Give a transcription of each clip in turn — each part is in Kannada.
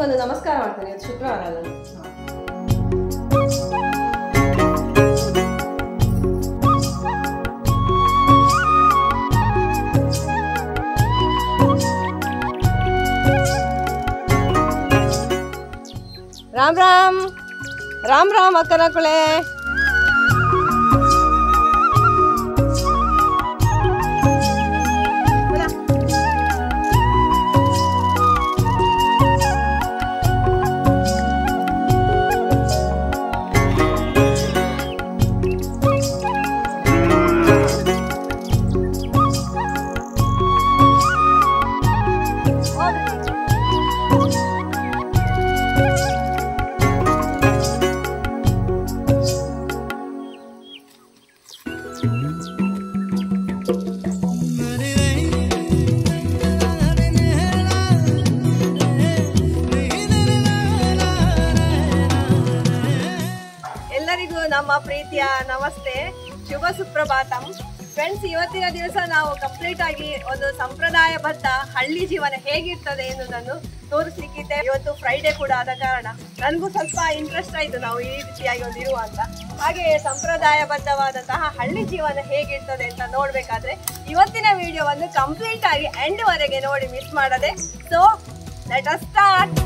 ನಿಮ್ಗೊಂದು ನಮಸ್ಕಾರ ಮಾಡ್ತೇನೆ. ಶುಕ್ರವಾರ ಅಲ್ಲ. ರಾಮ್ ರಾಮ್ ರಾಮ್ ರಾಮ್ ಅಕ್ಕನ ಕುಳೆ. ಎಲ್ಲರಿಗೂ ನಮ್ಮ ಪ್ರೀತಿಯ ನಮಸ್ತೆ, ಶುಭ ಸುಪ್ರಭಾತಂ. ಫ್ರೆಂಡ್ಸ್, ಇವತ್ತಿನ ದಿವಸ ನಾವು ಕಂಪ್ಲೀಟ್ ಆಗಿ ಒಂದು ಸಂಪ್ರದಾಯಬದ್ಧ ಹಳ್ಳಿ ಜೀವನ ಹೇಗಿರ್ತದೆ ಎನ್ನುವುದನ್ನು ತೋರಿಸ್ಲಿಕ್ಕಿದೆ. ಇವತ್ತು ಫ್ರೈಡೆ ಕೂಡ ಆದ ಕಾರಣ ನನಗೂ ಸ್ವಲ್ಪ ಇಂಟ್ರೆಸ್ಟ್ ಆಯಿತು ನಾವು ಈ ರೀತಿಯಾಗಿ ಒಂದು ಇರುವ ಅಂತ. ಹಾಗೆ ಸಂಪ್ರದಾಯಬದ್ಧವಾದಂತಹ ಹಳ್ಳಿ ಜೀವನ ಹೇಗಿರ್ತದೆ ಅಂತ ನೋಡ್ಬೇಕಾದ್ರೆ ಇವತ್ತಿನ ವಿಡಿಯೋವನ್ನು ಕಂಪ್ಲೀಟ್ ಆಗಿ ಎಂಡ್ ವರೆಗೆ ನೋಡಿ ಮಿಸ್ ಮಾಡದೆ. So let us start.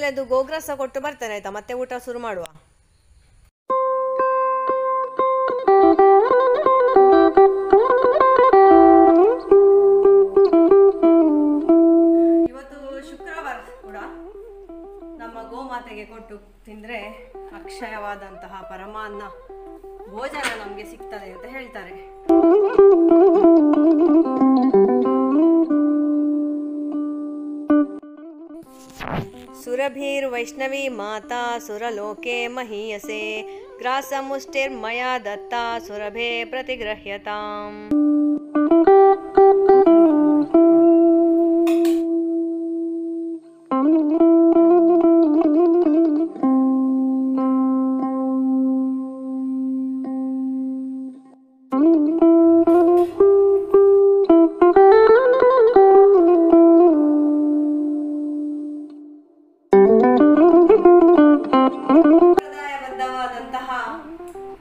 ಅದು ಗೋಗ್ರಸ ಕೊಟ್ಟು ಬರ್ತೇನೆ ಆಯ್ತಾ, ಮತ್ತೆ ಊಟ ಶುರು ಮಾಡುವ. ಕೈಗೆ ಕೊಟ್ಟು ತಿಂದರೆ ಅಕ್ಷಯವಾದಂತಹ ಪರಮಾನ್ನ ಭೋಜನ ನಮಗೆ ಸಿಗ್ತದೆ ಅಂತ ಹೇಳ್ತಾರೆ. ಸುರಭಿರ್ವೈಷ್ಣವಿ ಮಾತಾ ಸುರಲೋಕೆ ಮಹೀಯಸೆ ಗ್ರಾಸಮುಷ್ಟಿರ್ಮಯಾ ದತ್ತಾ ಸುರಭೆ ಪ್ರತಿಗೃಹ್ಯತಾಂ.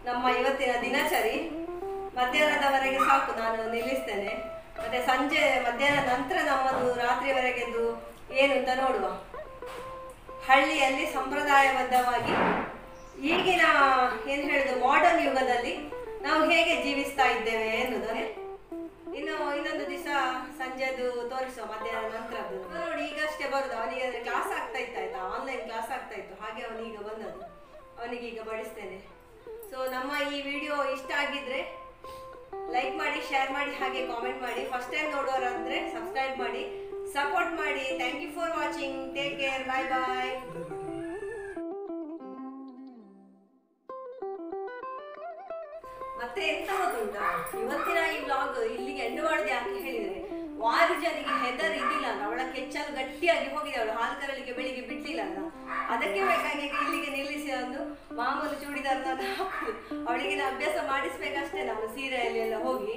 ನಮ್ಮ ಇವತ್ತಿನ ದಿನಚರಿ ಮಧ್ಯಾಹ್ನದವರೆಗೆ ಸಾಕು, ನಾನು ನಿಲ್ಲಿಸ್ತೇನೆ. ಮತ್ತೆ ಸಂಜೆ ಮಧ್ಯಾಹ್ನ ನಂತರ ನಮ್ಮದು ರಾತ್ರಿವರೆಗೆದ್ದು ಏನು ಅಂತ ನೋಡುವ. ಹಳ್ಳಿಯಲ್ಲಿ ಸಂಪ್ರದಾಯಬದ್ಧವಾಗಿ ಈಗಿನ ಏನು ಹೇಳುದು ಮಾಡರ್ನ್ ಯುಗದಲ್ಲಿ ನಾವು ಹೇಗೆ ಜೀವಿಸ್ತಾ ಇದ್ದೇವೆ ಎನ್ನುವುದೇ ಇನ್ನೊಂದು ದಿವಸ ಸಂಜೆದು ತೋರಿಸುವ, ಮಧ್ಯಾಹ್ನ ನಂತರದ್ದು. ನೋಡಿ ಈಗಷ್ಟೇ ಬರುದು, ಅವನಿಗೆ ಕ್ಲಾಸ್ ಆಗ್ತಾ ಇತ್ತು, ಆಯ್ತಾ, ಆನ್ಲೈನ್ ಕ್ಲಾಸ್ ಆಗ್ತಾ ಇತ್ತು, ಹಾಗೆ ಅವನೀಗ ಬಂದದ್ದು. ಅವನಿಗೀಗ ಬಡಿಸ್ತೇನೆ. ಸೊ ನಮ್ಮ ಈ ವಿಡಿಯೋ ಇಷ್ಟ ಆಗಿದ್ರೆ ಲೈಕ್ ಮಾಡಿ, ಶೇರ್ ಮಾಡಿ, ಹಾಗೆ ಕಾಮೆಂಟ್ ಮಾಡಿ. ಫಸ್ಟ್ ಟೈಮ್ ನೋಡೋರಂದ್ರೆ ಸಬ್ಸ್ಕ್ರೈಬ್ ಮಾಡಿ, ಸಪೋರ್ಟ್ ಮಾಡಿ. Thank you for watching. Take care. Bye bye. ಮತ್ತೆ ಎಂತ ಗೊತ್ತುಂಟಾ, ಇವತ್ತಿನ ಈ ವ್ಲಾಗ್ ಇಲ್ಲಿಗೆ ಎಂಡ್ ಮಾಡುದು ಯಾಕೆ ಹೇಳಿದ್ರೆ, ವಾರಿಜನಿಗೆ ಹೆದರ್ ಇದ್ದಿಲ್ಲ ಅಲ್ಲ, ಅವಳ ಕೆಚ್ಚಲು ಗಟ್ಟಿಯಾಗಿ ಹೋಗಿದೆ, ಅವಳು ಹಾಲು ಕರಲಿಕ್ಕೆ ಬೆಳಿಗ್ಗೆ ಬಿಡ್ಲಿಲ್ಲ ಅಲ್ಲ, ಅದಕ್ಕೆ ಬೇಕಾಗಿ ಇಲ್ಲಿಗೆ ನಿಲ್ಲಿಸಿ ಒಂದು ಮಾಮೂಲು ಚೂಡಿದಾರ್ನ ಹಾಕುದು. ಅವಳಿಗೆ ಅಭ್ಯಾಸ ಮಾಡಿಸ್ಬೇಕಷ್ಟೇ ನಾನು ಸೀರೆಯಲ್ಲಿ ಎಲ್ಲ ಹೋಗಿ.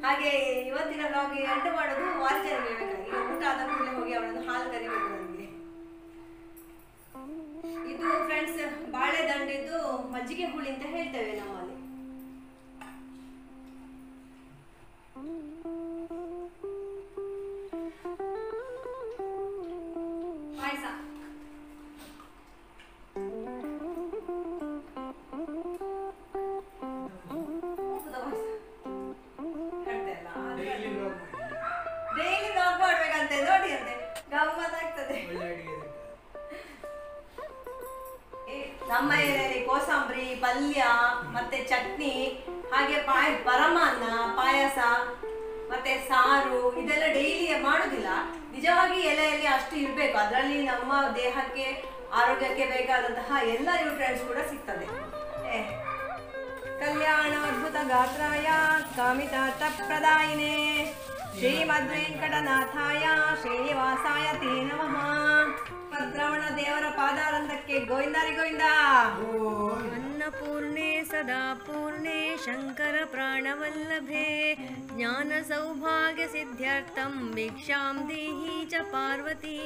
ಹಾಗೆ ಇವತ್ತಿನ ವ್ಲಾಗ್ ಎಂಡ್ ಮಾಡೋದು ವಾರಿಜನಿಗೆ ಬೇಕಾಗಿ. ಊಟ ಆದ ಕೂಡಲೇ ಹೋಗಿ ಅವಳನ್ನು ಹಾಲು ಕರಿಬೇಕು ನನಗೆ. ಇದು ಫ್ರೆಂಡ್ಸ್ ಬಾಳೆದಂಡಿದ್ದು ಮಜ್ಜಿಗೆ ಹುಳಿ ಅಂತ ಹೇಳ್ತೇವೆ ನಮ್ಮಲ್ಲಿ. ಪಾಯಸ ಡೈಲಿ ವ್ಲಾಗ್ ಮಾಡ್ಬೇಕಂತೆ, ನೋಡಿ ಅಂತೆ, ಗಮ್ಮತ್ತಾಗ್ತದೆ. ನಮ್ಮ ಏರಿಯಲ್ಲಿ ಕೋಸಂಬರಿ, ಪಲ್ಯ, ಮತ್ತೆ ಚಟ್ನಿ, ಹಾಗೆ ಪರಮಾನ್ನ, ಪಾಯಸ, ಮತ್ತೆ ಸಾರು ಇದೆಲ್ಲ ಡೈಲಿ ಮಾಡುದಿಲ್ಲ. ನಿಜವಾಗಿ ಎಲೆಯಲ್ಲಿ ಅಷ್ಟು ಇರಬೇಕು, ಅದರಲ್ಲಿ ನಮ್ಮ ದೇಹಕ್ಕೆ ಆರೋಗ್ಯಕ್ಕೆ ಬೇಕಾದಂತಹ ಎಲ್ಲ ನ್ಯೂಟ್ರಿಯೆಂಟ್ಸ್ ಕೂಡ ಸಿಗ್ತದೆ. ಕಲ್ಯಾಣ ಅದ್ಭುತ ಗಾತ್ರಾಯ ಕಾಮಿತಾರ್ಥ ಪ್ರದಾಯಿನೇ ಶ್ರೀಮದ್ ವೆಂಕಟನಾಥಾಯ ಶ್ರೀನಿವಾಸಾಯ ತೇ ನಮಃ. ಪದ್ರವಣ ದೇವರ ಪಾದಾರಂಧಕ್ಕೆ ಗೋವಿಂದಾರಿ ಗೋವಿಂದ. ಅನ್ನಪೂರ್ಣೆ ಸದಾ ಪೂರ್ಣೆ ಶಂಕರ ಪ್ರಾಣವಲ್ಲಭೆ ಜ್ಞಾನ ಸೌಭಾಗ್ಯ ಸಿದ್ಧ್ಯರ್ಥಂ ಭಿಕ್ಷಾಂ ದೇಹಿ ಚ ಪಾರ್ವತಿ.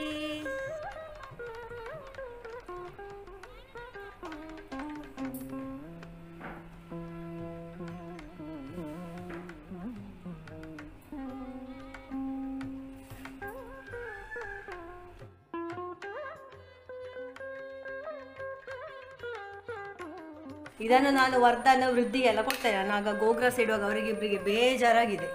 ಇದನ್ನು ನಾನು ವರ್ಧನ ವೃದ್ಧಿ ಎಲ್ಲ ಕೊಡ್ತೇನೆ. ನಾನು ಆಗ ಗೋಗ್ರಾಸ್ ಇಡುವಾಗ ಅವರಿಗಿಬ್ಬರಿಗೆ ಬೇಜಾರಾಗಿದೆ.